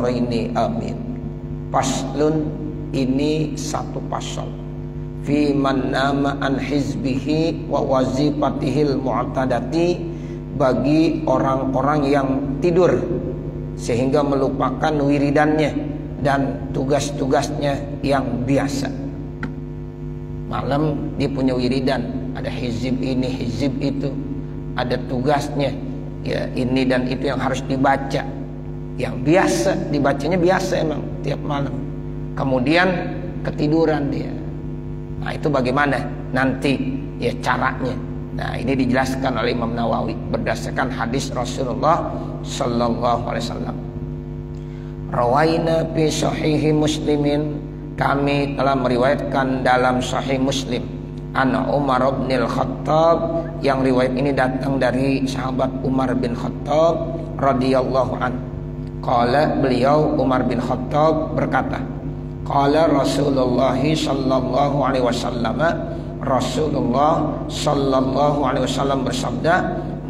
daraini amin. Faslun, ini satu pasal. Fi man nama an hizbihi wa wazifatihil mu'tadati, bagi orang-orang yang tidur sehingga melupakan wiridannya dan tugas-tugasnya yang biasa. Malam dia punya wiridan, ada hizib ini, hizib itu, ada tugasnya, ya ini dan itu yang harus dibaca, yang biasa dibacanya biasa emang tiap malam. Kemudian ketiduran dia. Nah itu bagaimana nanti ya caranya. Nah ini dijelaskan oleh Imam Nawawi berdasarkan hadis Rasulullah Sallallahu Alaihi Wasallam. Rawaina fi Sahihi Muslimin, kami telah meriwayatkan dalam Sahih Muslim, an Umar bin Khattab, yang riwayat ini datang dari sahabat Umar bin Khattab radhiyallahu an. Qala, beliau Umar bin Khattab berkata, qala Rasulullah sallallahu alaihi wasallam, Rasulullah sallallahu alaihi wasallam bersabda,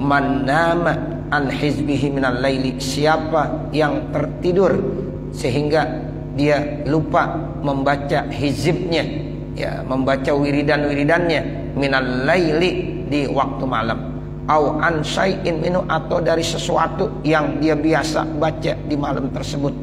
man nama an hizbihi minal laili, siapa yang tertidur sehingga dia lupa membaca hizibnya, ya membaca wiridan-wiridannya, minal laili, di waktu malam, au an syai'in minhu, atau dari sesuatu yang dia biasa baca di malam tersebut,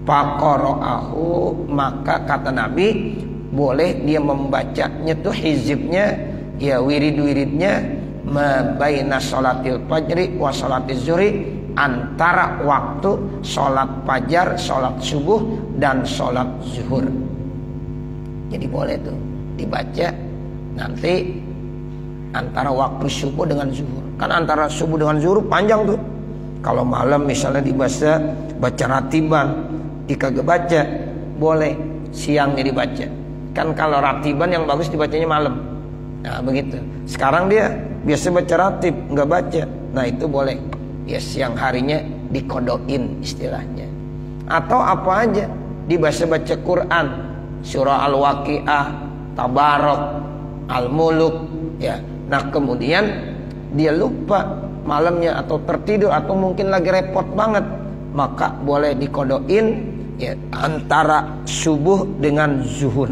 faqara'ahu, maka kata Nabi boleh dia membacanya tuh hizibnya, ya wirid-wiridnya, mabaina sholatil fajri wa sholatiz zuhri, antara waktu sholat fajar, sholat subuh dan sholat zuhur. Jadi boleh tuh dibaca nanti antara waktu subuh dengan zuhur. Kan antara subuh dengan zuhur panjang tuh. Kalau malam misalnya dibaca, baca ratiban, dikagak baca, boleh siangnya dibaca. Kan kalau ratiban yang bagus dibacanya malam. Nah begitu. Sekarang dia biasa baca ratib, nggak baca. Nah itu boleh. Ya siang harinya dikodoin istilahnya. Atau apa aja, dibaca Quran, surah Al-Waqi'ah, Tabarok, Al-Muluk, ya. Nah kemudian dia lupa malamnya atau tertidur atau mungkin lagi repot banget, maka boleh dikodoin ya antara subuh dengan zuhur.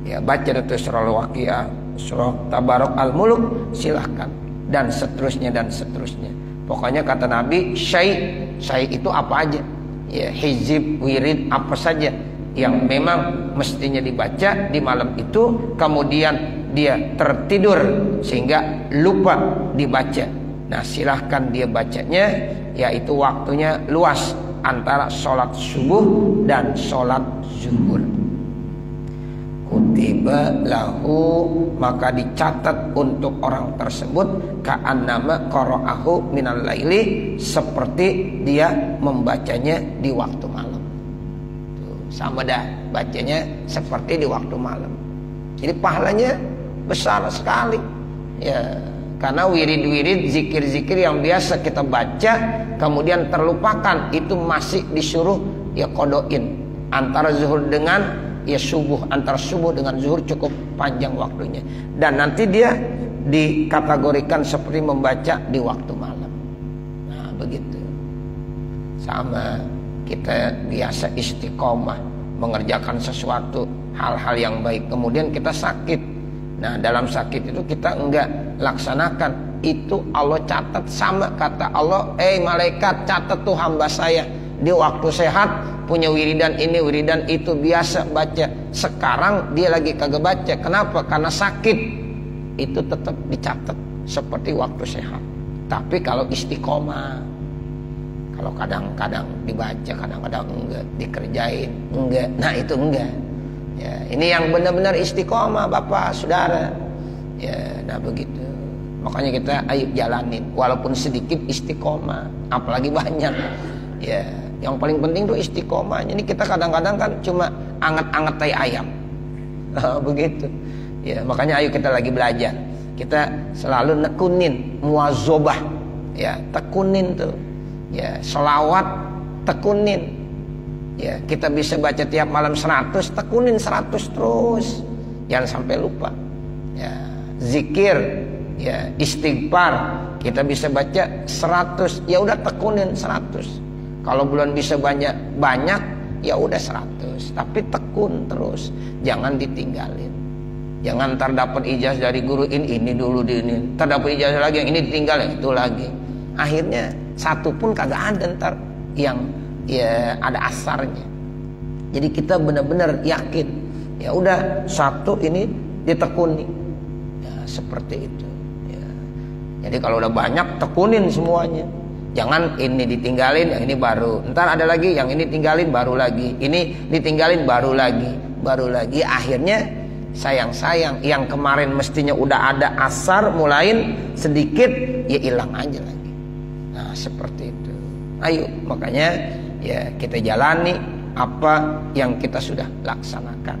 Ya baca itu surah Al-Waqi'ah, surah Tabarok, Al-Muluk, silahkan, dan seterusnya dan seterusnya. Pokoknya kata Nabi, syai itu apa aja, ya hizib, wirid, apa saja yang memang mestinya dibaca di malam itu, kemudian dia tertidur sehingga lupa dibaca. Nah silahkan dia bacanya, yaitu waktunya luas antara sholat subuh dan sholat zuhur. Kutiba lahu, maka dicatat untuk orang tersebut, ka'annama qara'ahu minal laili, seperti dia membacanya di waktu malam. Tuh, sama dah bacanya seperti di waktu malam. Jadi pahalanya besar sekali. Ya, karena wirid-wirid, zikir-zikir yang biasa kita baca kemudian terlupakan, itu masih disuruh ya kodoin antara zuhur dengan ya subuh, antara subuh dengan zuhur cukup panjang waktunya, dan nanti dia dikategorikan seperti membaca di waktu malam. Nah begitu. Sama kita biasa istiqomah mengerjakan sesuatu hal-hal yang baik, kemudian kita sakit. Nah dalam sakit itu kita enggak laksanakan, itu Allah catat, sama kata Allah, malaikat catat tuh hamba saya, dia waktu sehat punya wiridan ini, wiridan itu, biasa baca. Sekarang dia lagi kagak baca. Kenapa? Karena sakit. Itu tetap dicatat seperti waktu sehat. Tapi kalau istiqomah, kalau kadang-kadang dibaca, kadang-kadang enggak, dikerjain enggak, nah itu enggak. Ya, ini yang benar-benar istiqomah Bapak, Saudara. Ya, nah begitu. Makanya kita ayo jalanin, walaupun sedikit istiqomah, apalagi banyak. Ya, yang paling penting tuh istiqomah. Ini kita kadang-kadang kan cuma anget-anget tai ayam. Nah, begitu. Ya, makanya ayo kita lagi belajar. Kita selalu nekunin muwazobah. Ya, tekunin tuh. Ya, selawat tekunin. Ya, kita bisa baca tiap malam 100, tekunin 100 terus. Jangan sampai lupa. Ya, zikir, ya, istighfar, kita bisa baca 100. Ya udah tekunin 100. Kalau belum bisa banyak ya udah 100, tapi tekun terus, jangan ditinggalin. Jangan ntar dapat ijazah dari guru ini dulu ini, ntar dapat ijazah lagi yang ini ditinggal, itu lagi. Akhirnya satu pun kagak ada ntar yang ya ada asarnya. Jadi kita benar-benar yakin, ya udah satu ini ditekuni, ya seperti itu. Ya. Jadi kalau udah banyak tekunin semuanya. Jangan ini ditinggalin, yang ini baru. Ntar ada lagi, yang ini tinggalin baru lagi. Ini ditinggalin baru lagi, baru lagi. Akhirnya sayang-sayang yang kemarin mestinya udah ada asar mulain sedikit, ya hilang aja lagi. Nah seperti itu. Ayo, makanya ya kita jalani apa yang kita sudah laksanakan.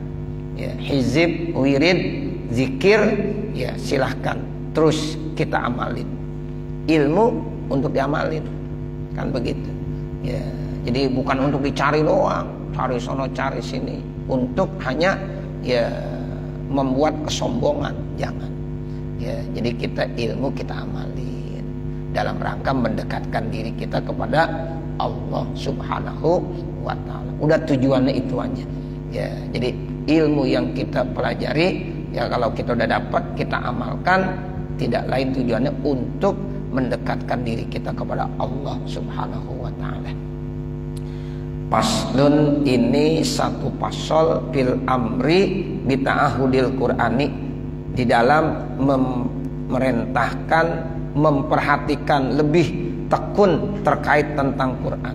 Ya, hizib, wirid, zikir, ya silahkan terus kita amalin. Ilmu untuk diamalin, kan begitu ya. Jadi bukan untuk dicari doang, cari sono cari sini untuk hanya ya membuat kesombongan, jangan ya. Jadi kita ilmu kita amalin dalam rangka mendekatkan diri kita kepada Allah Subhanahu wa ta'ala. Udah tujuannya itu aja ya. Jadi ilmu yang kita pelajari ya, kalau kita udah dapat kita amalkan, tidak lain tujuannya untuk mendekatkan diri kita kepada Allah Subhanahu wa ta'ala. Paslun, ini satu pasal fil amri bita'ahudil Qur'ani, di dalam memerintahkan, memperhatikan lebih tekun terkait tentang Quran.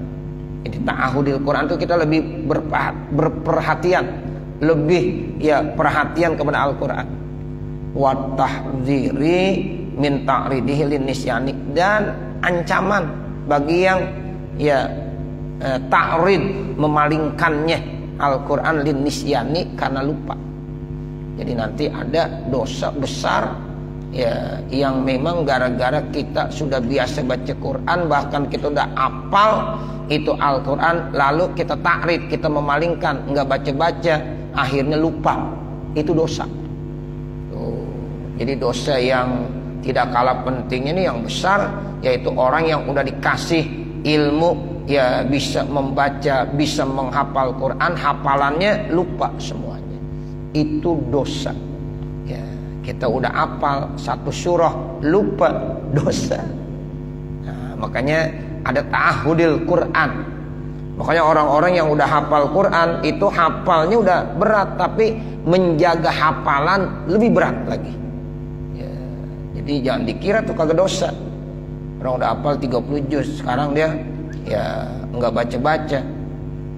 Jadi ta'ahudil Quran itu kita lebih berperhatian, lebih ya perhatian kepada Al-Quran. Wa tahdziri min ta'ridihi lin-nisyani, dan ancaman bagi yang ya ta'rid, memalingkannya Al-Quran lin-nisyani karena lupa. Jadi nanti ada dosa besar ya, yang memang gara-gara kita sudah biasa baca Quran, bahkan kita udah hafal itu Al-Quran, lalu kita ta'rid, kita memalingkan, nggak baca-baca, akhirnya lupa. Itu dosa. Jadi dosa yang tidak kalah pentingnya ini yang besar, yaitu orang yang udah dikasih ilmu ya, bisa membaca, bisa menghafal Quran, hafalannya lupa semuanya. Itu dosa ya. Kita udah hafal satu surah lupa, dosa. Nah, makanya ada ta'ahudil Quran. Makanya orang-orang yang udah hafal Quran itu hafalnya udah berat, tapi menjaga hafalan lebih berat lagi. Jadi jangan dikira tuh kagak dosa. Orang udah hafal 30 juz, sekarang dia ya nggak baca-baca,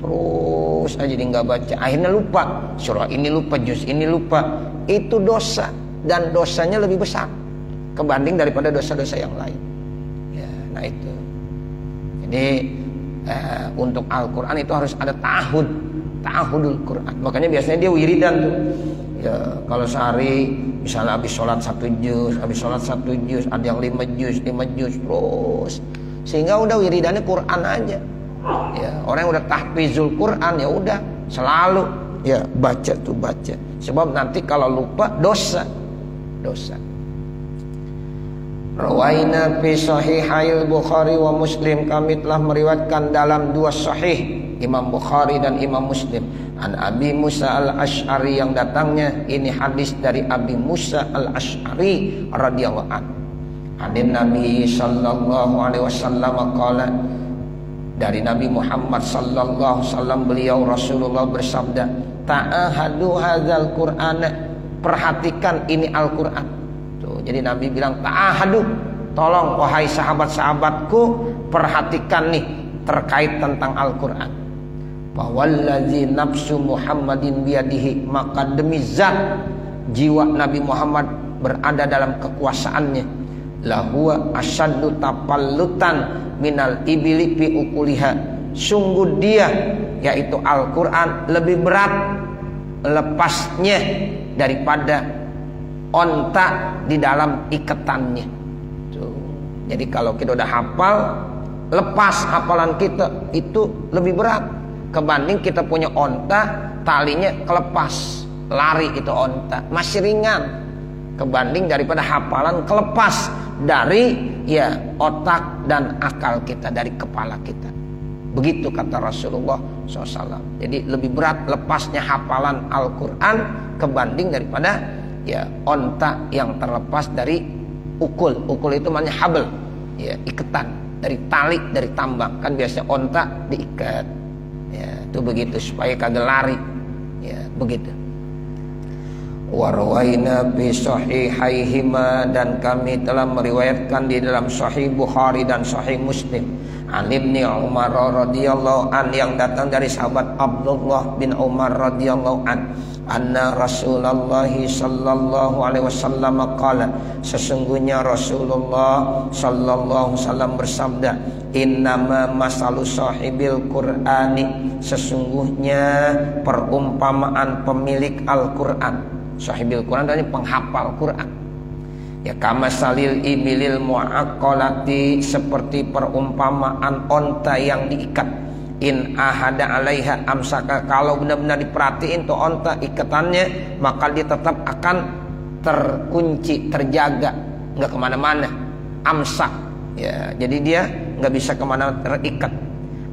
terus aja dia nggak baca, akhirnya lupa surah ini, lupa juz ini, lupa. Itu dosa, dan dosanya lebih besar kebanding daripada dosa-dosa yang lain ya. Nah itu. Jadi untuk Al-Quran itu harus ada ta'ahudul Quran. Makanya biasanya dia wiridan tuh ya, kalau sehari misalnya habis sholat 1 juz, ada yang 5 juz terus, sehingga udah wiridannya Quran aja ya. Orang yang udah tahfizul Quran ya udah selalu ya baca. Sebab nanti kalau lupa dosa. Rawaina fi sahihail Bukhari wa Muslim, kami telah meriwayatkan dalam 2 sahih Imam Bukhari dan Imam Muslim, an Abi Musa al-Ash'ari, yang datangnya ini hadis dari Abi Musa al-Ash'ari radhiyallahu anhu. Hadis Nabi sallallahu alaihi wasallam qala, dari Nabi Muhammad sallallahu alaihi wasallam, beliau Rasulullah bersabda, ta'ahadu hadzal Qur'ana, perhatikan ini Al-Qur'an. Tuh, jadi Nabi bilang ta'ahadu, tolong wahai sahabat-sahabatku perhatikan nih terkait tentang Al-Qur'an. Wallazi nafsu Muhammadin biyadihi, maka demi zat jiwa Nabi Muhammad berada dalam kekuasaannya, lahuwa asyaddu tapallutan minal ibili fi ukuliha, sungguh dia yaitu Al-Quran lebih berat lepasnya daripada onta di dalam ikatannya. Tuh. Jadi kalau kita udah hafal, lepas hafalan kita itu lebih berat kebanding kita punya onta, talinya kelepas, lari itu onta, masih ringan kebanding daripada hafalan kelepas dari ya otak dan akal kita, dari kepala kita. Begitu kata Rasulullah SAW. Jadi lebih berat lepasnya hafalan Al-Quran kebanding daripada ya onta yang terlepas dari ukul. Ukul itu namanya habel, ya iketan dari tali, dari tambang. Kan biasanya onta diikat, ya itu begitu supaya kagak lari, ya begitu. Warwaina fi sahihaihima, dan kami telah meriwayatkan di dalam Sahih Bukhari dan Sahih Muslim an Ibni Umar radhiyallahu an, yang datang dari sahabat Abdullah bin Umar radhiyallahu an, anna Rasulullah sallallahu alaihi wasallam qala, sesungguhnya Rasulullah sallallahu alaihi wasallam bersabda, innama masalu sahibil Qur'ani, sesungguhnya perumpamaan pemilik Al-Qur'an. Sahibil Quran adalah penghafal Quran. Ya kama salil ibilil mu'aqqalati, seperti perumpamaan onta yang diikat. In ahada alaiha amsaka, kalau benar-benar diperhatiin tuh onta ikatannya, maka dia tetap akan terkunci, terjaga, nggak kemana-mana. Amsak, ya jadi dia nggak bisa kemana, terikat.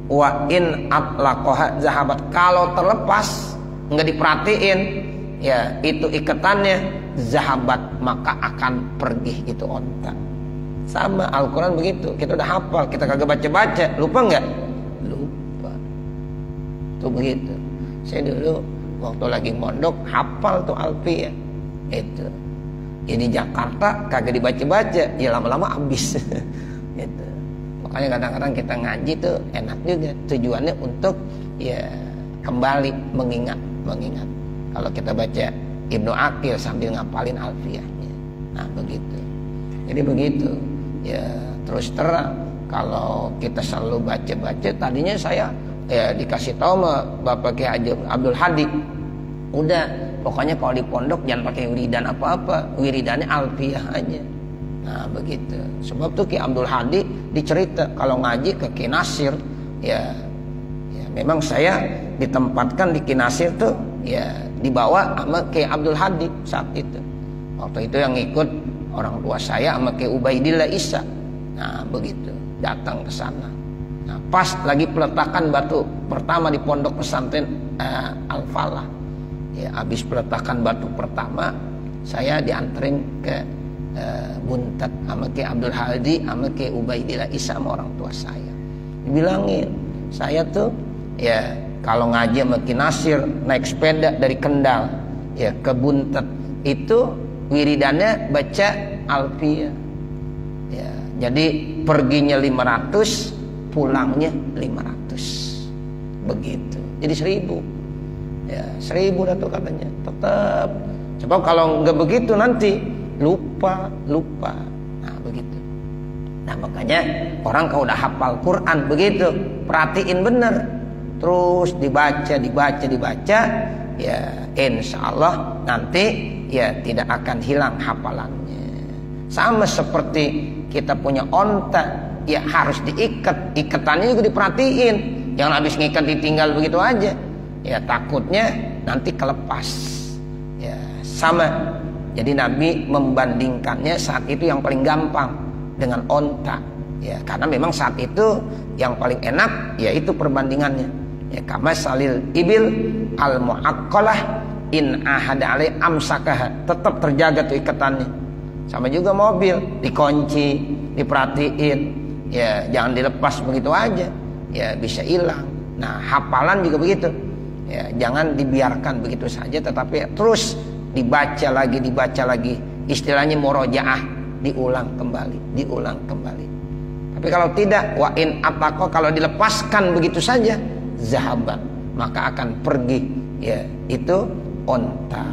Wa in atlaqaha zahabat, kalau terlepas nggak diperhatiin, ya itu ikatannya zahabat, maka akan pergi itu onta. Sama Al-Quran begitu, kita udah hafal, kita kagak baca-baca, lupa nggak? Lupa. Tuh begitu. Saya dulu waktu lagi mondok hafal tuh Alfiyah itu. Ya di Jakarta kagak dibaca-baca, ya lama-lama habis. Gitu. Makanya kadang-kadang kita ngaji tuh enak juga, tujuannya untuk ya kembali mengingat. Kalau kita baca Ibnu Aqil sambil ngapalin Alfiyahnya, nah begitu. Jadi begitu. Ya terus terang, kalau kita selalu baca-baca, tadinya saya ya dikasih tahu sama Bapak Kiai Haji Abdul Hadi, udah pokoknya kalau di pondok jangan pakai wiridan apa-apa, wiridannya Alfiyah aja. Nah begitu. Sebab tuh Kiai Abdul Hadi dicerita kalau ngaji ke Ki Nasir, ya memang saya ditempatkan di Ki Nasir tuh ya dibawa sama Kiai Abdul Hadi saat itu. Waktu itu yang ikut orang tua saya sama Kiai Ubaidillah Isa. Nah begitu, datang ke sana. Nah pas lagi peletakan batu pertama di pondok pesantren Al-Falah. Ya habis peletakan batu pertama, saya dianterin ke Buntat sama Kiai Abdul Hadi sama Kiai Ubaidillah Isa sama orang tua saya. Dibilangin, saya tuh ya kalau ngaji sama Ki Nasir naik sepeda dari Kendal ya ke Buntet, itu wiridannya baca Alfiyah. Ya, jadi perginya 500, pulangnya 500. Begitu. Jadi 1000. Ya, 1000 dah tuh katanya. Tetap. Sebab kalau nggak begitu nanti lupa. Nah, begitu. Nah, makanya orang kalau udah hafal Quran begitu, perhatiin bener. Terus dibaca, ya insya Allah nanti ya tidak akan hilang hafalannya. Sama seperti kita punya onta, ya harus diikat, ikatannya juga diperhatiin. Jangan habis ngikat ditinggal begitu aja, ya takutnya nanti kelepas. Ya sama. Jadi Nabi membandingkannya saat itu yang paling gampang dengan onta, ya karena memang saat itu yang paling enak yaitu perbandingannya. Ya kama salil ibil al muaqqalah in ahada alai amsakaha, tetap terjaga tuh ikatannya. Sama juga mobil, dikunci, diperhatiin, ya jangan dilepas begitu aja, ya bisa hilang. Nah hafalan juga begitu, ya jangan dibiarkan begitu saja, tetapi terus dibaca lagi, istilahnya murojaah, diulang kembali. Tapi kalau tidak, wa in ataqo, kalau dilepaskan begitu saja, zahabat, maka akan pergi, ya itu onta.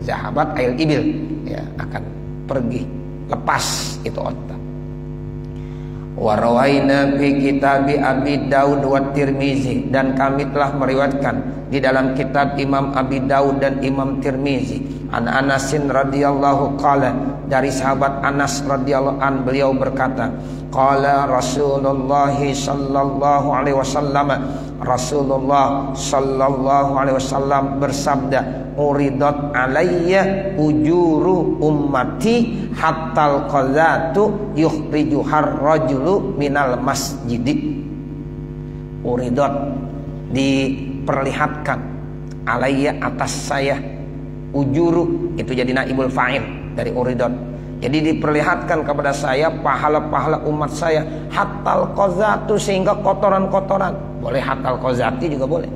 Zahabat ail ibil, ya akan pergi, lepas itu onta. Wa rawaina fi kitabi Abi Daud wa Tirmizi, dan kami telah meriwayatkan di dalam kitab Imam Abi Daud dan Imam Tirmizi an Anasin radhiyallahu qala, dari sahabat Anas radhiyallahu an, beliau berkata, qala Rasulullah sallallahu alaihi wasallam, Rasulullah sallallahu alaihi wasallam bersabda, uridat alayya ujuru ummati hattal qadatu yukhrijuhar rajulu minal masjidi uridot, diperlihatkan, alayya atas saya, ujuru itu jadi naibul fa'il dari uridot. Jadi diperlihatkan kepada saya pahala-pahala umat saya, hatal qazatu, sehingga kotoran-kotoran. Boleh hatal qazati juga boleh.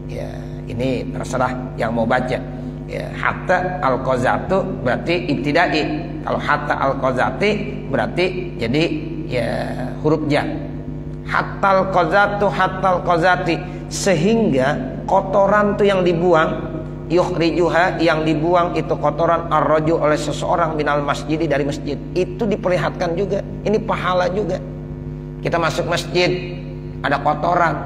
Ya, ini terserah yang mau baca. Ya, hatta al qazatu berarti ibtidai. Kalau hatta al qazati berarti jadi ya huruf jar. Hatal qazatu hatal qazati, sehingga kotoran itu yang dibuang, yukhrijuha, yang dibuang itu kotoran, arroju oleh seseorang minal masjid, dari masjid, itu diperlihatkan juga. Ini pahala juga. Kita masuk masjid ada kotoran,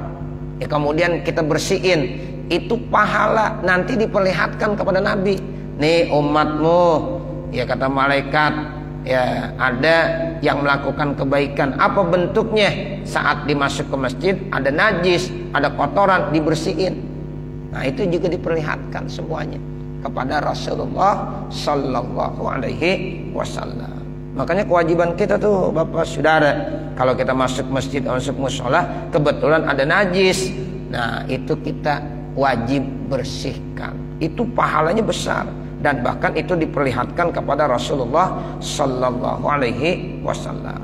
ya kemudian kita bersihin, itu pahala, nanti diperlihatkan kepada Nabi. Nih umatmu, ya kata malaikat, ya ada yang melakukan kebaikan. Apa bentuknya? Saat dimasuk ke masjid ada najis, ada kotoran, dibersihin. Nah itu juga diperlihatkan semuanya kepada Rasulullah Sallallahu Alaihi Wasallam. Makanya kewajiban kita tuh Bapak Saudara, kalau kita masuk masjid, masuk mushola, kebetulan ada najis, nah itu kita wajib bersihkan. Itu pahalanya besar, dan bahkan itu diperlihatkan kepada Rasulullah Sallallahu Alaihi Wasallam.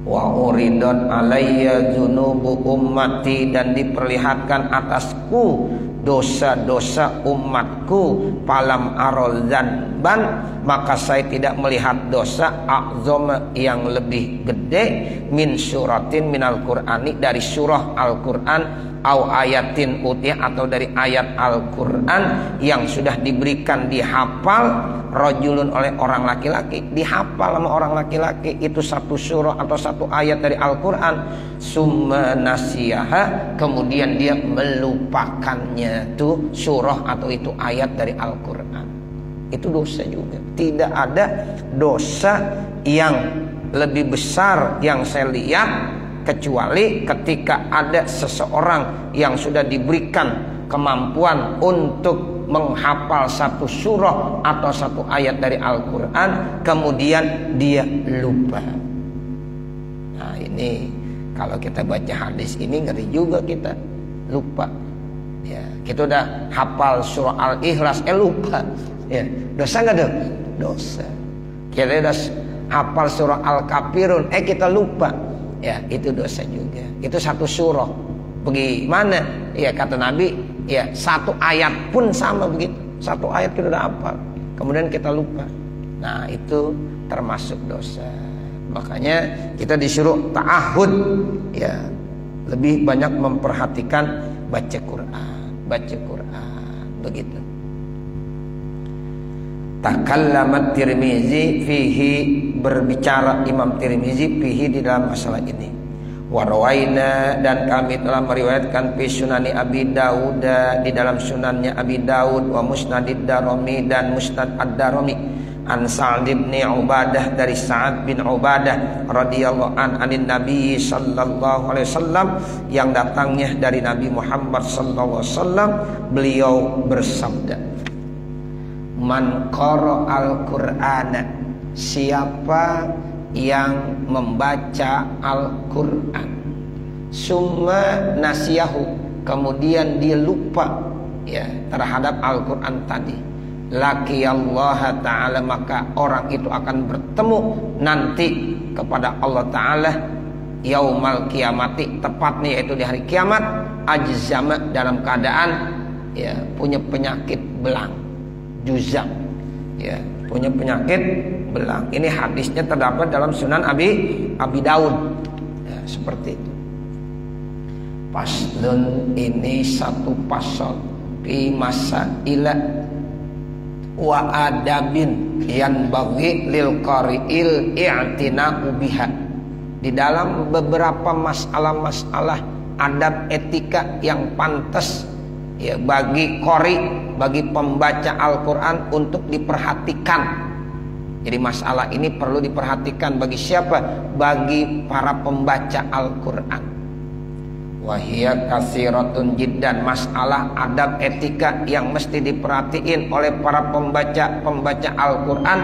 Wa uridon alayya dzunubu ummati, dan diperlihatkan atasku dosa-dosa umatku, falam arol dzanban, maka saya tidak melihat dosa a'zama, yang lebih gede, min suratin minal qur'ani, dari surah Al-Qur'an, au ayatin utih, atau dari ayat Al-Qur'an yang sudah diberikan dihafal rajulun oleh orang laki-laki, dihafal sama orang laki-laki itu satu surah atau satu ayat dari Al-Qur'an, summa nasiyaha, kemudian dia melupakannya tuh surah atau itu ayat dari Al-Qur'an. Itu dosa juga. Tidak ada dosa yang lebih besar yang saya lihat kecuali ketika ada seseorang yang sudah diberikan kemampuan untuk menghafal satu surah atau satu ayat dari Al-Quran, kemudian dia lupa. Nah ini kalau kita baca hadis ini ngeri juga, kita lupa. Ya, kita udah hafal surah Al-Ikhlas, lupa. Ya, dosa nggak dong? Dosa. Kita udah hafal surah Al-Kafirun, kita lupa. Ya, itu dosa juga. Itu satu surah. Bagaimana? Ya kata Nabi, ya satu ayat pun sama begitu. Satu ayat kita udah hafal, kemudian kita lupa. Nah itu termasuk dosa. Makanya kita disuruh ta'ahud, ya lebih banyak memperhatikan baca Quran, baca Quran begitu. Takallamat Tirmizi fihi, berbicara Imam Tirmizi fihi, di dalam masalah ini. Warawaina, dan kami telah meriwayatkan fi sunani Abi Dawud, di dalam sunannya Abi Dawud, wa musnadid Darimi, dan musnad ad-Darimi, an Sa'd bin Ubadah, dari Sa'ad bin Ubadah radhiyallahu anin Nabi sallallahu alaihi wasallam, yang datangnya dari Nabi Muhammad sallallahu alaihi wasallam, beliau bersabda, man qara al-Qur'ana, siapa yang membaca Al-Quran, summa nasiyahu, kemudian dia lupa ya terhadap Al-Quran tadi, laqiyallaha ta'ala, maka orang itu akan bertemu nanti kepada Allah Ta'ala yaumal kiamati, tepatnya yaitu di hari kiamat, ajzama, dalam keadaan ya punya penyakit belang, juzam, ya punya penyakit belang. Ini hadisnya terdapat dalam Sunan Abi Daud, ya, seperti itu. Paslun, ini satu pasal fi masaila wa adabin yang bagi lil qari'il i'tina'u biha, di dalam beberapa masalah-masalah adab etika yang pantas ya bagi qari, bagi pembaca Al-Quran untuk diperhatikan. Jadi masalah ini perlu diperhatikan bagi siapa? Bagi para pembaca Al-Quran. Wahia kasiratun jiddan, masalah adab etika yang mesti diperhatiin oleh para pembaca Al-Quran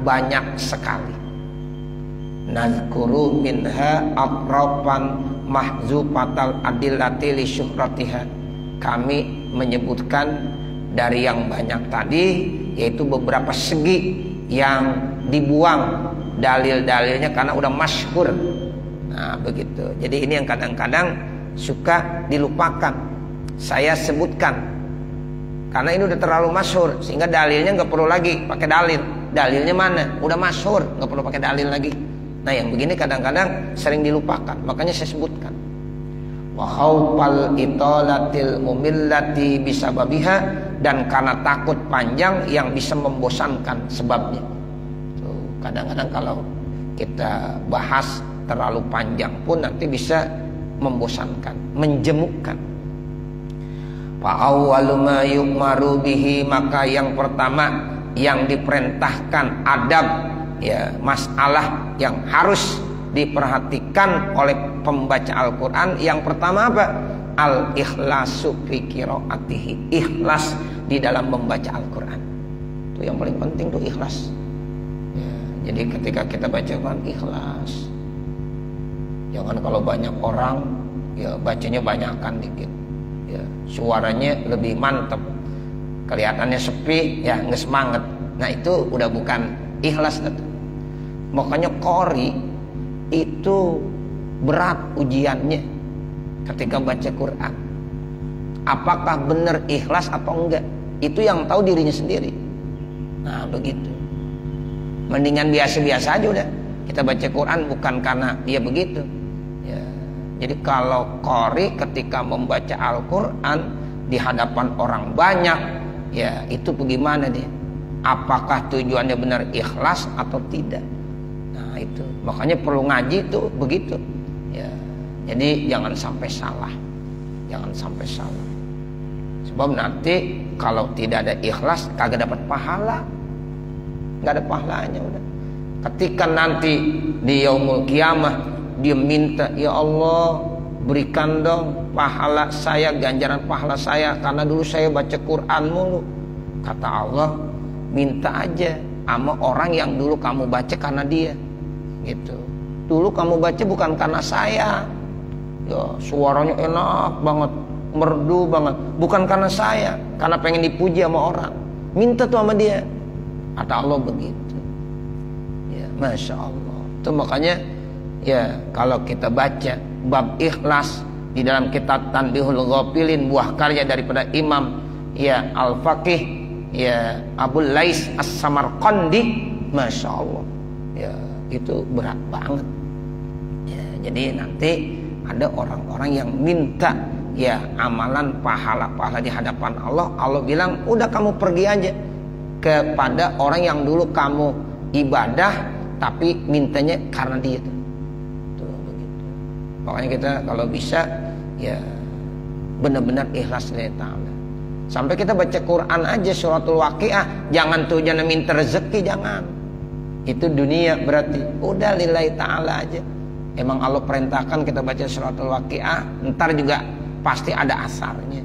banyak sekali. Nazkuru minha atrafan mahzufatal adillati li syuhratiha. Kami menyebutkan dari yang banyak tadi, yaitu beberapa segi yang dibuang dalil-dalilnya karena udah masyhur. Nah begitu. Jadi ini yang kadang-kadang suka dilupakan. Saya sebutkan karena ini udah terlalu masyhur, sehingga dalilnya nggak perlu lagi pakai dalil. Dalilnya mana? Udah masyhur, nggak perlu pakai dalil lagi. Nah yang begini kadang-kadang sering dilupakan, makanya saya sebutkan. Wa khaufal italatil mumillati bisababiha, dan karena takut panjang yang bisa membosankan sebabnya. Tuh, kadang-kadang kalau kita bahas terlalu panjang pun nanti bisa membosankan, menjemukkan. Fa awwalu ma yu'maru bihi, maka yang pertama yang diperintahkan adab, ya masalah yang harus diperhatikan oleh pembaca Al-Quran, yang pertama apa? Al-ikhlasu fi qiraatihi, ikhlas di dalam membaca Al-Quran. Itu yang paling penting tuh, ikhlas ya, jadi ketika kita baca Quran ikhlas. Jangan kalau banyak orang ya bacanya banyakan dikit ya, suaranya lebih mantep, kelihatannya sepi ya nggak semangat. Nah itu udah bukan ikhlas itu. Makanya qori itu berat ujiannya ketika baca Quran. Apakah benar ikhlas atau enggak? Itu yang tahu dirinya sendiri. Nah begitu. Mendingan biasa-biasa aja udah. Kita baca Quran bukan karena dia begitu. Ya. Jadi kalau qori ketika membaca Al-Quran di hadapan orang banyak, ya itu bagaimana dia? Apakah tujuannya benar ikhlas atau tidak? Nah itu. Makanya perlu ngaji tuh begitu. Ya. Jadi jangan sampai salah. Jangan sampai salah. Sebab nanti kalau tidak ada ikhlas kagak dapat pahala. Enggak ada pahalanya udah. Ketika nanti di yaumul kiamah dia minta, ya Allah berikan dong pahala saya, ganjaran pahala saya karena dulu saya baca Quran mulu. Kata Allah, minta aja sama orang yang dulu kamu baca karena dia. Gitu. Dulu kamu baca bukan karena saya. Ya, suaranya enak banget, merdu banget. Bukan karena saya, karena pengen dipuji sama orang. Minta tuh sama dia. Kata Allah begitu. Ya, Masya Allah. Itu makanya ya kalau kita baca bab ikhlas di dalam kitab Tanbihul Ghafilin, buah karya daripada Imam ya Al-Faqih ya Abul Lais As-Samarqandi, Masya Allah. Ya itu berat banget ya, jadi nanti ada orang-orang yang minta ya amalan pahala-pahala di hadapan Allah. Allah bilang udah kamu pergi aja kepada orang yang dulu kamu ibadah tapi mintanya karena dia tuh begitu. Makanya kita kalau bisa ya benar-benar ikhlas lillahi ta'ala. Sampai kita baca Quran aja suratul Waqiah, jangan tuh jangan minta rezeki, jangan. Itu dunia berarti. Udah lillahi ta'ala aja. Emang Allah perintahkan kita baca suratul Waqiah, ntar juga pasti ada asarnya.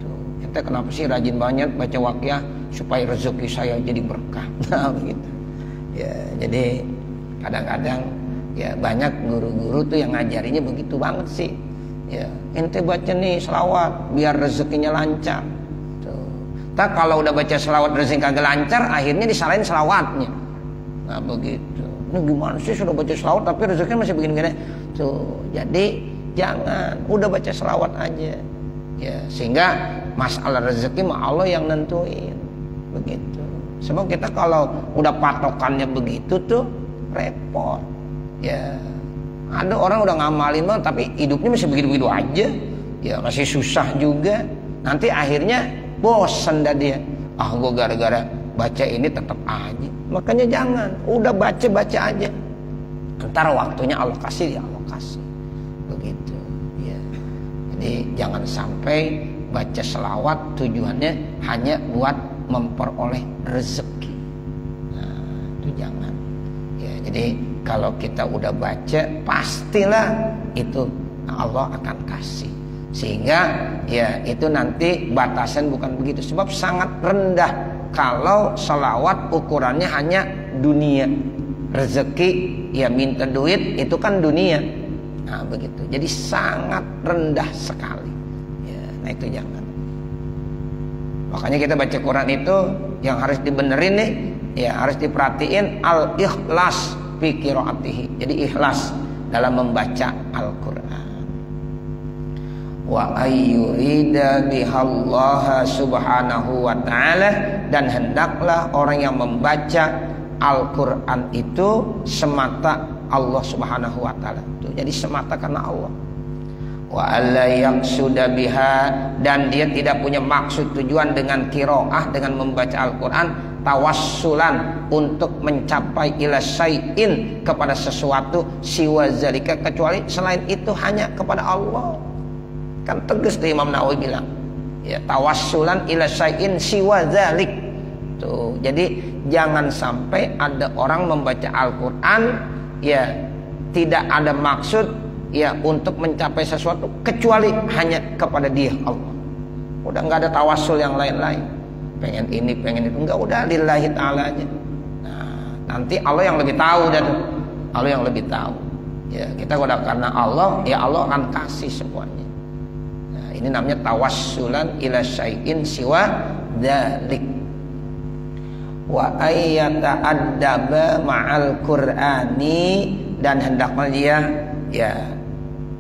Tuh, kita kenapa sih rajin banget baca Waqiah supaya rezeki saya jadi berkah. Nah begitu. Ya, jadi kadang-kadang ya banyak guru-guru tuh yang ngajarinya begitu banget sih. Ya, ente baca nih selawat biar rezekinya lancar. Tuh. Tak kalau udah baca selawat rezeki kagak lancar, akhirnya disalahin selawatnya. Nah begitu. Ini gimana sih sudah baca selawat tapi rezekinya masih begini-begini. Tuh, jadi jangan, udah baca selawat aja. Ya, sehingga masalah rezeki mah Allah yang nentuin. Begitu. Sebab kita kalau udah patokannya begitu tuh repot. Ya. Ada orang udah ngamalin banget tapi hidupnya masih begitu-begitu aja. Ya, masih susah juga. Nanti akhirnya bosan dah dia. Ah, gua gara-gara baca ini tetap aja. Makanya jangan, udah baca-baca aja. Ntar waktunya Allah kasih, ya Allah kasih. Begitu. Ya. Jadi jangan sampai baca selawat tujuannya hanya buat memperoleh rezeki. Nah, itu jangan. Ya, jadi kalau kita udah baca, pastilah itu Allah akan kasih. Sehingga ya itu nanti batasan bukan begitu. Sebab sangat rendah kalau selawat ukurannya hanya dunia. Rezeki ya minta duit itu kan dunia. Nah begitu. Jadi sangat rendah sekali. Ya, nah itu jangan. Makanya kita baca Quran itu yang harus dibenerin nih, ya harus diperhatiin al-ikhlas fi qiraatihi. Jadi ikhlas dalam membaca Al-Quran. Wa ayyurida bihallaha subhanahu wa ta'ala, dan hendaklah orang yang membaca Al-Quran itu semata Allah subhanahu wa ta'ala. Jadi semata karena Allah. Wa alla yaqsuda biha, dan dia tidak punya maksud tujuan dengan qiraah, dengan membaca Al-Quran, tawassulan untuk mencapai ila syai'in, kepada sesuatu, siwa zalika, kecuali selain itu hanya kepada Allah. Kan tegas tuh Imam Nawawi bilang, ya tawassulan ila syai'in siwa zalik. Tuh, jadi jangan sampai ada orang membaca Al-Quran ya tidak ada maksud ya untuk mencapai sesuatu kecuali hanya kepada Dia Allah. Udah nggak ada tawassul yang lain-lain. Pengen ini, pengen itu, enggak, udah lillahi ta'ala aja. Nah, nanti Allah yang lebih tahu dan Allah yang lebih tahu. Ya, kita udah karena Allah, ya Allah akan kasih semuanya. Nah, ini namanya tawassulan ila syai'in siwa dzalik. Wa ayyata'addaba ma'al Qur'ani, dan hendaknya dia ya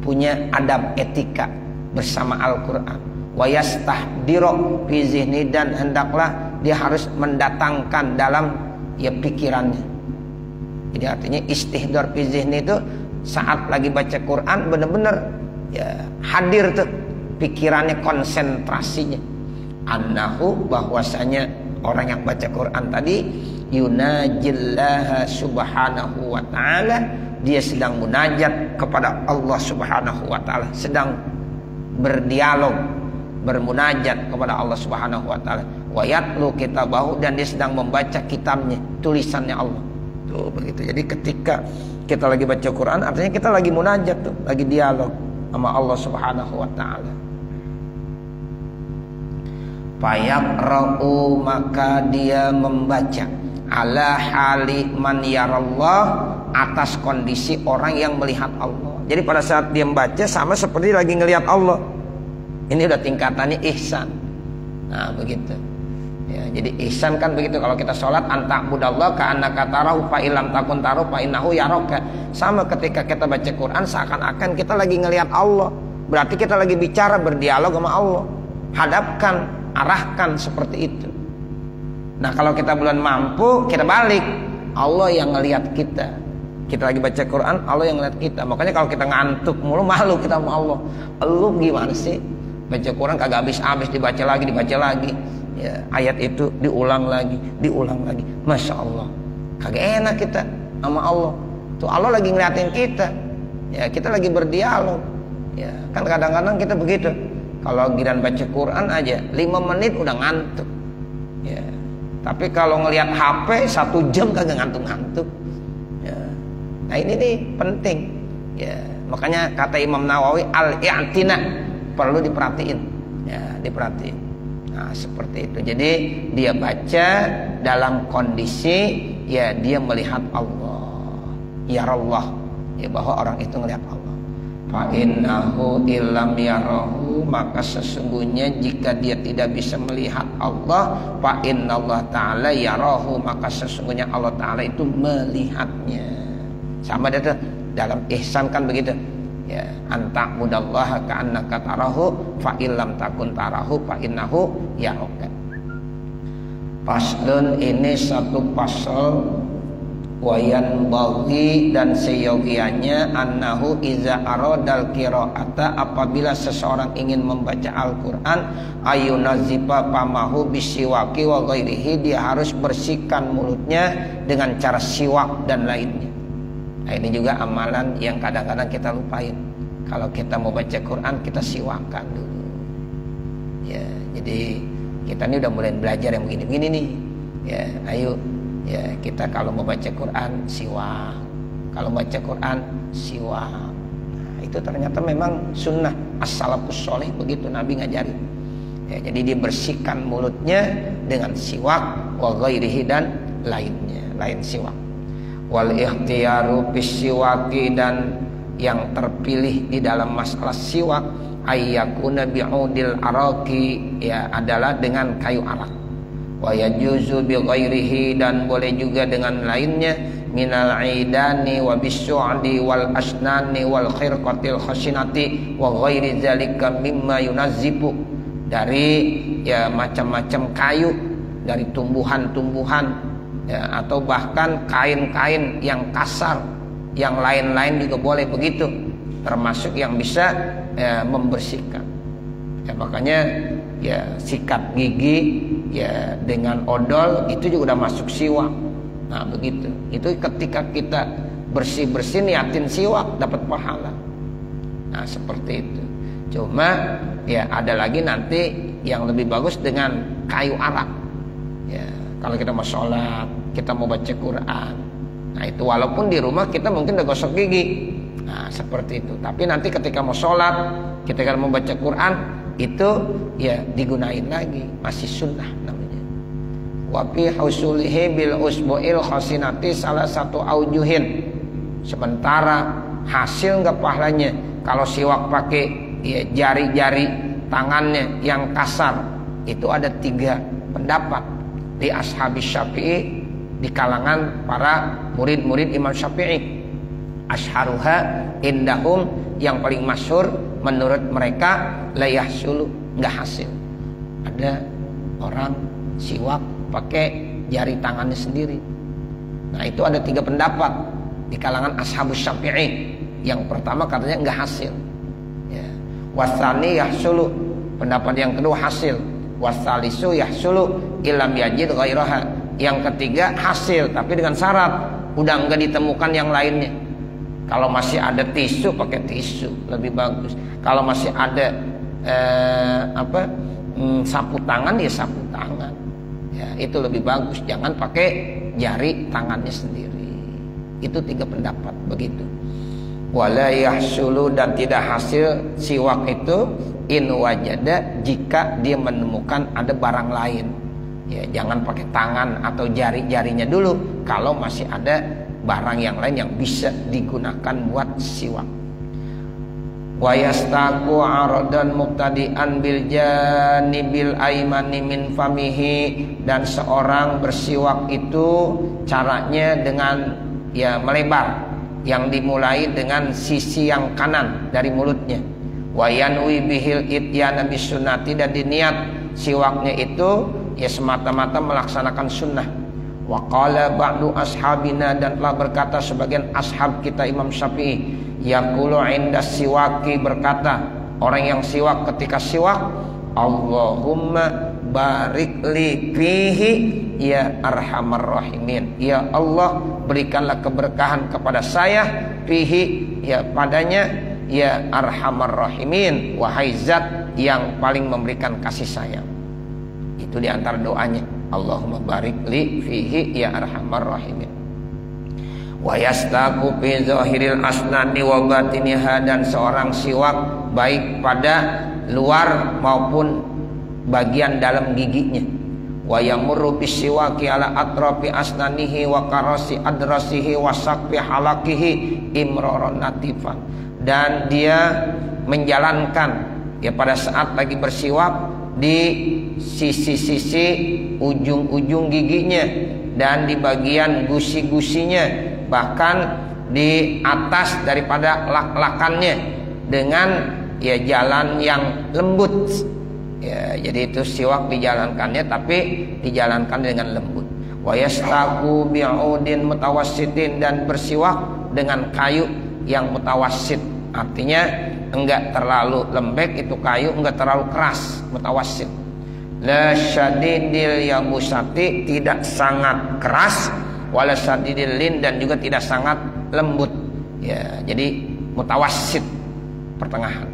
punya adab etika bersama Al-Quran. Wa yastahdiru fi zihni, dan hendaklah dia harus mendatangkan dalam ya pikirannya. Jadi artinya istihdar fi zihni itu saat lagi baca Quran benar-benar ya hadir tuh pikirannya, konsentrasinya. Annahu, bahwasanya orang yang baca Quran tadi yunajillaha subhanahu wa ta'ala, dia sedang munajat kepada Allah subhanahu wa ta'ala, sedang berdialog, bermunajat kepada Allah subhanahu wa ta'ala. Wa yatlu kitabahu, dan dia sedang membaca kitabnya, tulisannya Allah. Tuh begitu. Jadi ketika kita lagi baca Quran, artinya kita lagi munajat tuh, lagi dialog sama Allah subhanahu wa ta'ala. Fayaqra'u, maka dia membaca ala hali man yarallah, atas kondisi orang yang melihat Allah. Jadi pada saat dia membaca sama seperti lagi ngelihat Allah. Ini udah tingkatannya ihsan. Nah begitu ya, jadi ihsan kan begitu. Kalau kita sholat, anta'budallaha ka'annaka tarahu fa illam takun tarahu fa innahu yaraka. Sama ketika kita baca Quran, seakan-akan kita lagi ngelihat Allah. Berarti kita lagi bicara, berdialog sama Allah. Hadapkan, arahkan seperti itu. Nah kalau kita belum mampu, kita balik, Allah yang ngelihat kita. Kita lagi baca Quran, Allah yang ngelihat kita. Makanya kalau kita ngantuk mulu, malu kita sama Allah. Lu gimana sih? Baca Quran kagak habis-habis, dibaca lagi ya, ayat itu diulang lagi. Masya Allah, kagak enak kita sama Allah. Tuh Allah lagi ngeliatin kita. Ya kita lagi berdialog. Ya kan kadang-kadang kita begitu. Kalau giliran baca Quran aja 5 menit udah ngantuk. Ya. Tapi kalau ngelihat HP 1 jam kagak ngantuk-ngantuk. Ya. Nah ini nih penting. Ya, makanya kata Imam Nawawi al-i'tina, perlu diperhatiin. Ya, diperhatiin. Nah, seperti itu. Jadi dia baca dalam kondisi ya dia melihat Allah. Ya Allah. Ya bahwa orang itu melihat Allah. Fa innahu illam yarahu, maka sesungguhnya jika dia tidak bisa melihat Allah, fa innallah ta'ala yarahu, maka sesungguhnya Allah ta'ala itu melihatnya. Sama dia tuh dalam ihsan kan begitu. Ya, anta'budallaha ka'annaka tarahu fa illam takun tarahu fa innahu yaraka. Faslun, ini satu pasal. Wayan bagi, dan seyogianya annahu iza aradal qiraata, apabila seseorang ingin membaca Al-Quran, ayunazifa pamahu bisiwaki wa ghairihi, dia harus bersihkan mulutnya dengan cara siwak dan lainnya. Nah ini juga amalan yang kadang-kadang kita lupain. Kalau kita mau baca Quran, kita siwakan dulu. Ya, jadi kita ini udah mulai belajar yang begini-begini nih. Ya, ayo. Ya kita kalau mau baca Quran siwak, kalau baca Quran siwak. Nah, itu ternyata memang sunnah as-salafus sholih, begitu Nabi ngajarin. Ya, jadi dibersihkan mulutnya dengan siwak wa ghairihi, dan lainnya, lain siwak. Wal ikhtiyaru bis siwaki, dan yang terpilih di dalam masalah siwak ayyakuna bi'udil araqi, ya adalah dengan kayu arak. Wa yajuzu bi ghairihi, dan boleh juga dengan lainnya, minal aidani wa bisyu'di wal asnani wal khirqatil khasinati wa ghairi zalika mimma yunazzibu, dari ya macam-macam kayu, dari tumbuhan-tumbuhan, ya, atau bahkan kain-kain yang kasar, yang lain-lain juga boleh begitu, termasuk yang bisa membersihkan. Ya, makanya ya sikat gigi ya dengan odol itu juga udah masuk siwak. Nah begitu. Itu ketika kita bersih-bersih niatin siwak dapat pahala. Nah seperti itu. Cuma ya ada lagi nanti yang lebih bagus dengan kayu arak. Ya, kalau kita mau sholat, kita mau baca Quran. Nah itu walaupun di rumah kita mungkin udah gosok gigi. Nah seperti itu. Tapi nanti ketika mau sholat, ketika mau baca Quran, itu ya digunain lagi, masih sunnah namanya. Wa fi hausulihi bil usbu'il khasinati salah satu aujuhin. Sementara hasil enggak pahalanya kalau siwak pakai ya jari-jari tangannya yang kasar, itu ada 3 pendapat di ashabis Syafi'i, di kalangan para murid-murid Imam Syafi'i. Asharuha indahum, yang paling masyhur menurut mereka, la yahsulu, enggak hasil. Ada orang siwak pakai jari tangannya sendiri. Nah itu ada 3 pendapat di kalangan ashabus Syafi'i. Yang pertama katanya enggak hasil, ya. Wasani yahsulu, pendapat yang kedua hasil. Wasalisu yahsulu ilam yajid ghairaha, yang ketiga hasil tapi dengan syarat udah enggak ditemukan yang lainnya. Kalau masih ada tisu, pakai tisu lebih bagus. Kalau masih ada sapu tangan, ya sapu tangan. Ya, itu lebih bagus. Jangan pakai jari tangannya sendiri. Itu 3 pendapat begitu. Wala yahsulu, dan tidak hasil siwak itu in wajada, jika dia menemukan ada barang lain. Ya, jangan pakai tangan atau jari-jarinya dulu kalau masih ada barang yang lain yang bisa digunakan buat siwak. Wa yastaku aradan muqtadi'an bil janibil aimani min famihi, dan seorang bersiwak itu caranya dengan ya melebar, yang dimulai dengan sisi yang kanan dari mulutnya. Wa yanwi bihil ityana bis sunnati, dan diniat siwaknya itu ya semata-mata melaksanakan sunnah. Wa qala ba'du ashabina, dan telah berkata sebagian ashab kita Imam Syafi'i, yaqulu 'inda siwaki, berkata orang yang siwak ketika siwak, Allahumma barik li fihi ya arhamar rahimin, ya Allah berikanlah keberkahan kepada saya, fihi ya padanya, ya arhamar rahimin, wahai zat yang paling memberikan kasih sayang. Itu diantara doanya, Allahumma barik li fihi ya arhamar rahimin. Wa yastaku fi zahiril asnani wa batiniha, dan seorang siwak baik pada luar maupun bagian dalam giginya. Wa yamurru bis siwaki ala atrafi asnanihi wa karasi adrasihi wa saqfi halakihi imraran natifan, dan dia menjalankan ya pada saat lagi bersiwak di sisi-sisi ujung-ujung giginya dan di bagian gusi-gusinya, bahkan di atas daripada lak-lakannya, dengan ya jalan yang lembut. Ya, jadi itu siwak dijalankannya, tapi dijalankan dengan lembut. Wa yastaku bi'udin mutawassitin, dan bersiwak dengan kayu yang mutawassit, artinya enggak terlalu lembek itu kayu, enggak terlalu keras, mutawassit. La syadidil yabusati, tidak sangat keras, wala syadidil lin, dan juga tidak sangat lembut. Ya, jadi mutawassit, pertengahan.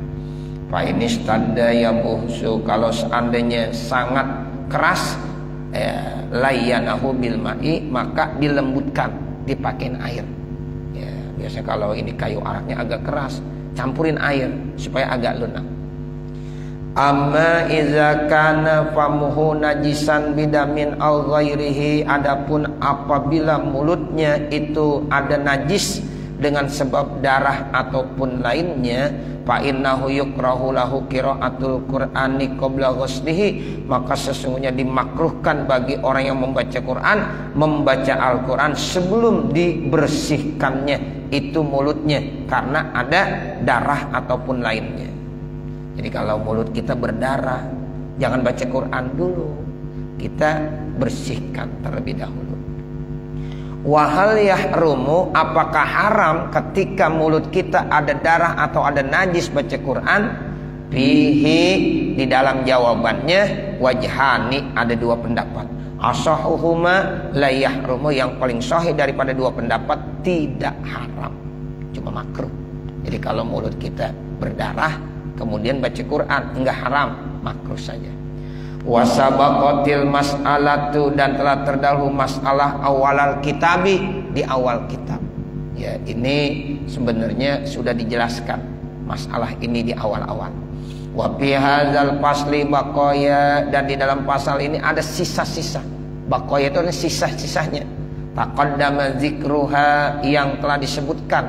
Fa inistadda yabuhsu, kalau seandainya sangat keras, layanahu bil ma'i, maka dilembutkan, dipakein air. Ya, biasanya kalau ini kayu araknya agak keras, campurin air supaya agak lunak. Amma iza kana famuhu najisan bidamin al ghairihi, adapun apabila mulutnya itu ada najis dengan sebab darah ataupun lainnya, fa innahu yukrahu lahu qiraatul qur'ani qabla ghuslihi, maka sesungguhnya dimakruhkan bagi orang yang membaca Quran membaca Al-Quran sebelum dibersihkannya itu mulutnya karena ada darah ataupun lainnya. Jadi kalau mulut kita berdarah, jangan baca Quran dulu, kita bersihkan terlebih dahulu. Wahal yahrumu, apakah haram ketika mulut kita ada darah atau ada najis baca Quran? Fihi, di dalam jawabannya wajhani, ada dua pendapat. Asahuhuma la yahrumu, yang paling sahih daripada dua pendapat tidak haram, cuma makruh. Jadi kalau mulut kita berdarah kemudian baca Quran enggak haram, makruh saja. Wasabaqatil mas'alatu, dan telah terdahulu masalah awalal kitabi, di awal kitab. Ya, ini sebenarnya sudah dijelaskan masalah ini di awal-awal. Wa fi hadzal fasli baqaya, dan di dalam pasal ini ada sisa-sisa. Baqaya itu sisa-sisanya. Taqaddama dzikruha, yang telah disebutkan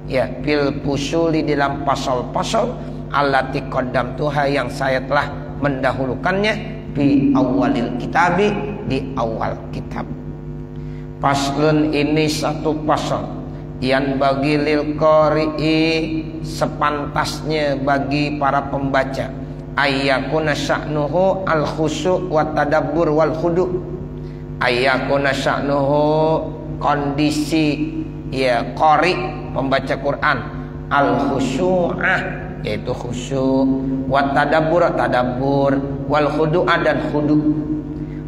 ya fil fusuli, di dalam pasal-pasal allati qaddamtuha, yang saya telah mendahulukannya fi awalil kitabi, di awal kitab. Faslun, ini satu pasal yang bagi lil qari'i, sepantasnya bagi para pembaca, ayyakuna sya'nuhu al khusyu' wa tadabbur wal khudu'. Ayyakuna sya'nuhu, kondisi ya qari membaca Quran, al khusyu'ah, yaitu khusyuk, wa tadabbur, tadabbur, wal khudu'a, dan khudu'.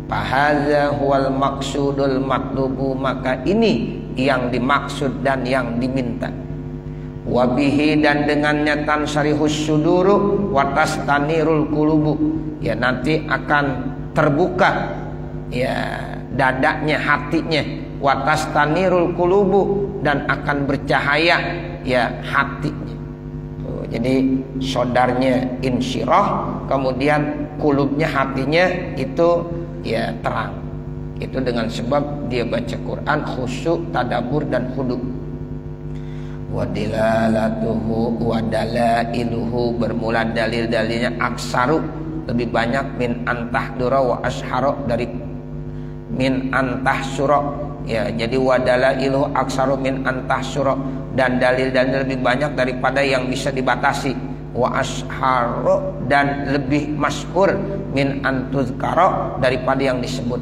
Fahadza huwal maqsudul matlubu, maka ini yang dimaksud dan yang diminta. Wabihi, dan dengannya tansarihus suduru wa tastanirul qulubu, ya nanti akan terbuka ya dadanya, hatinya, wa tastanirul qulubu, dan akan bercahaya ya hatinya. Jadi sodarnya insyirah, kemudian kulubnya, hatinya itu ya terang. Itu dengan sebab dia baca Quran khusyuk, tadabbur, dan khudu'. Wadilalatuhu wadalailuhu, bermula dalil-dalilnya aksaru, lebih banyak, min antahdura wa ashara, dari min antahsura. Ya, jadi wadalailuhu aksaru min antahsura, dan dalil-dalil lebih banyak daripada yang bisa dibatasi. Wa ashharu, dan lebih masyhur, min antuzkara, daripada yang disebut.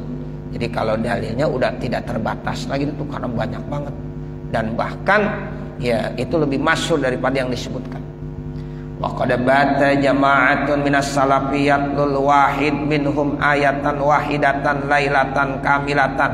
Jadi kalau dalilnya udah tidak terbatas lagi itu karena banyak banget, dan bahkan ya itu lebih masyhur daripada yang disebutkan. Wa qad bata jama'atun minas salafiyat lul wahid minhum ayatan wahidatan lailatan kamilatan,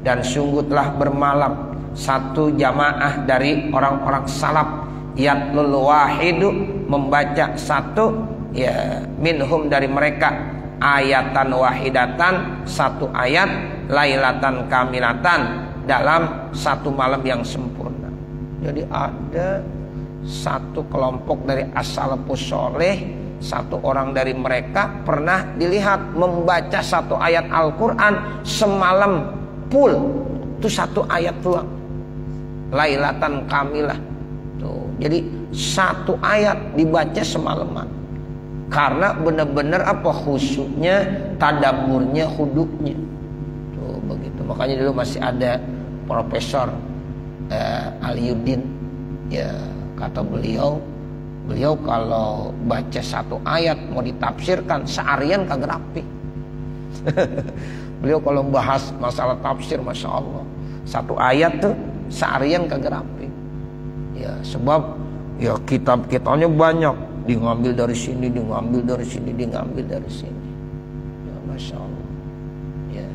dan sungguh telah bermalam satu jamaah dari orang-orang salaf, yatlul wahidu, membaca satu ya minhum, dari mereka, ayatan wahidatan, satu ayat, lailatan kamilatan, dalam satu malam yang sempurna. Jadi ada satu kelompok dari as-salafus sholeh, satu orang dari mereka pernah dilihat membaca satu ayat Al-Quran semalam full, itu satu ayat doang, lailatan kamilah. Tuh, jadi satu ayat dibaca semalaman, karena benar-benar apa, khusyuknya, tadabburnya, huduknya. Tuh begitu. Makanya dulu masih ada Profesor Aliuddin, ya kata beliau kalau baca satu ayat mau ditafsirkan seharian kagak rapi. Beliau kalau bahas masalah tafsir, masya Allah, satu ayat tuh seharian kagak rapi. Ya sebab ya kitab-kitabnya banyak, diambil dari sini, diambil dari sini, diambil dari sini. Ya masya Allah. Ya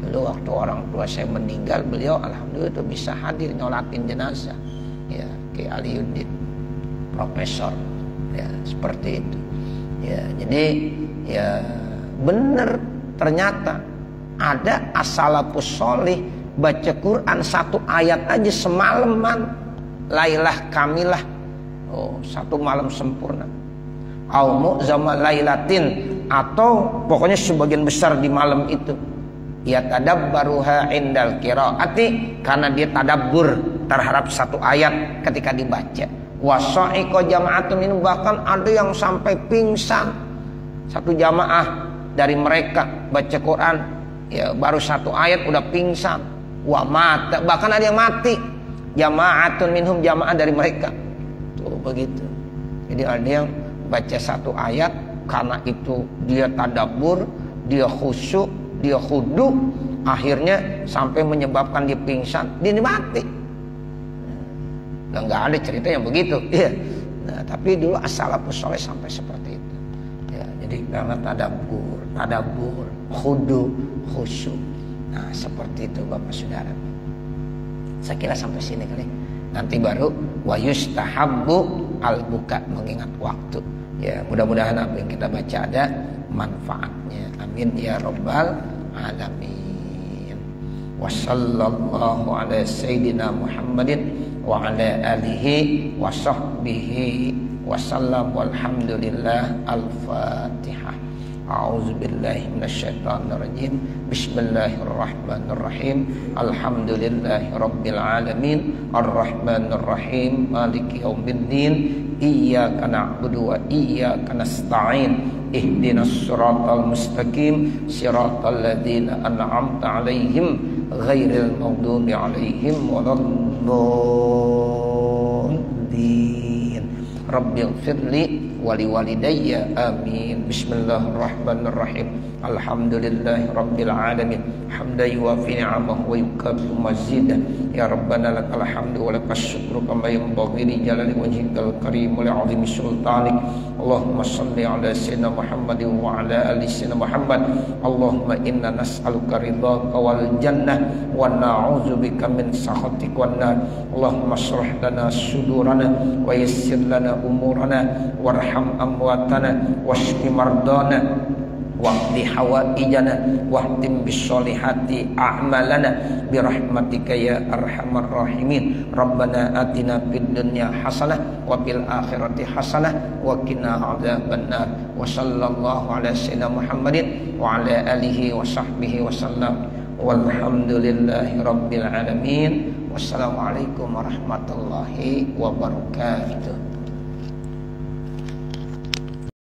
dulu waktu orang tua saya meninggal, beliau alhamdulillah itu bisa hadir nyolatin jenazah. Ya Ki Aliuddin, profesor, ya seperti itu. Ya jadi ya benar, ternyata ada as-salafus sholih baca Quran satu ayat aja semalaman, lailah kamilah, satu malam sempurna. Au mu'zama lailatin, atau pokoknya sebagian besar di malam itu. Ya tadabbaruha indal qiraati, karena dia tadabbur, terhadap satu ayat ketika dibaca. Wasa'iqa jama'atun minhum, bahkan ada yang sampai pingsan. Satu jamaah dari mereka baca Quran, ya baru satu ayat udah pingsan. Wa mata, bahkan ada yang mati. Jama'atun minhum, jamaah dari mereka. Tuh begitu. Jadi ada yang baca satu ayat, karena itu dia tadabbur, dia khusyuk, dia khudu, akhirnya sampai menyebabkan dia pingsan, dia mati. Nah, nggak ada cerita yang begitu, ya. Nah, tapi dulu as-salafus saleh sampai seperti itu. Ya, jadi karena tadabbur, khudu, khusyuk. Nah, seperti itu Bapak Saudara. Saya kira sampai sini kali. Nanti baru wa yustahabbu al-buka, mengingat waktu. Ya, mudah-mudahan apa yang kita baca ada manfaatnya. Amin ya rabbal alamin. Wa sallallahu ala sayyidina Muhammadin wa ala alihi wa sahbihi wa sallam, walhamdulillah. Al-Fatihah. A'udzu billahi minasyaitonir rajim. Bismillahirrahmanirrahim. Alhamdulillahi rabbil alamin. Arrahmanir rahim. Maliki yaumiddin. Iyyaka na'budu wa iyyaka nasta'in. Ihdinas siratal mustaqim, siratal ladzina an'amta 'alaihim ghairil maghdubi 'alaihim waladdallin. Rabbighfirli wa liwalidayya, amin. Bismillahirrahmanirrahim. Alhamdulillahi rabbil alamin. Hamdan yuwafi ni'amahu wa yukafi'u mazidah. Ya Rabbana lakal hamdu wa lakas syukru kama yanbaghi li jalali wajhikal karim wa li'azimi sultanik. Allahumma salli ala sayyidina Muhammadin wa ala ali sayyidina Muhammad. Allahumma inna nas'aluka ridhaka wal jannah wa na'udzubika min sakhatik wan nar. Allahumma shrah lana sudurana wa yassir lana umurana warham amwatana washfi mardana waqdi hawaijana wahtim bisolihati a'malana birahmatika ya arhamar rahimin. Rabbana atina fid dunya hasanah wa fil akhirati hasanah wa qina adzabannar. Wa sallallahu ala sayyidina Muhammadin wa ala alihi wa sahbihi wa sallam, walhamdulillahi rabbil alamin. Wassalamualaikum warahmatullahi wabarakatuh.